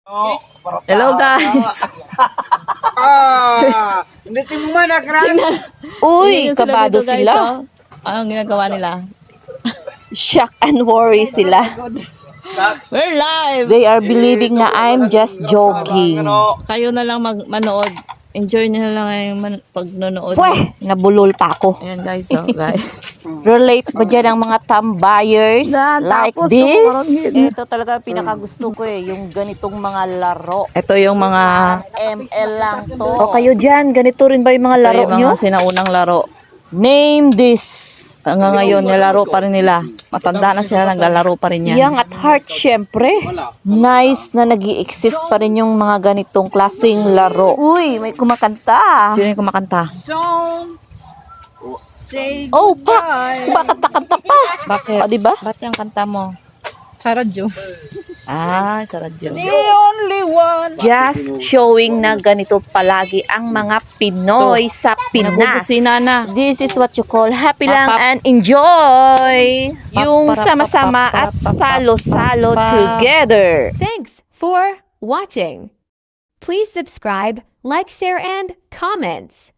Hello guys. Hindi mo man nagran. Uy, Tingnan kabado dito, guys, sila. oh. Anong ginagawa nila? Shock and worry sila. We're live. They are believing na I'm just joking. Kayo na lang manood. Enjoy nyo na lang yung pagnonood. Pweh, nabulol pa ako. Ayan guys, oh guys. Relate ba dyan ang mga tambayers like Tapos this? kumukurong Ito talaga ang pinakagusto ko yung ganitong mga laro. Ito yung mga ML lang to. O kayo dyan, ganito rin ba yung mga laro ito yung nyo? mga sinaunang laro. Name this. Hanggang ngayon, nilaro pa rin nila. Matanda na sila, naglalaro pa rin yan. Young at heart, syempre. Nice na nag exist pa rin yung mga ganitong klaseng laro. Uy, may kumakanta. Sino yung kumakanta? Oh, pa! Kanta pa. Bakit? O, diba? Ba't yung kanta mo? Sa radyo. Ah, sa radyo. The only one. Just showing na ganito palagi ang mga Pinoy sa Pinas. Nagbubusina na. This is what you call happy lang Pap, pap. and enjoy. Yung Pap, sama-sama pap, at pap, pap, salo-salo pap. together. Thanks for watching. Please subscribe, like, share, and comments.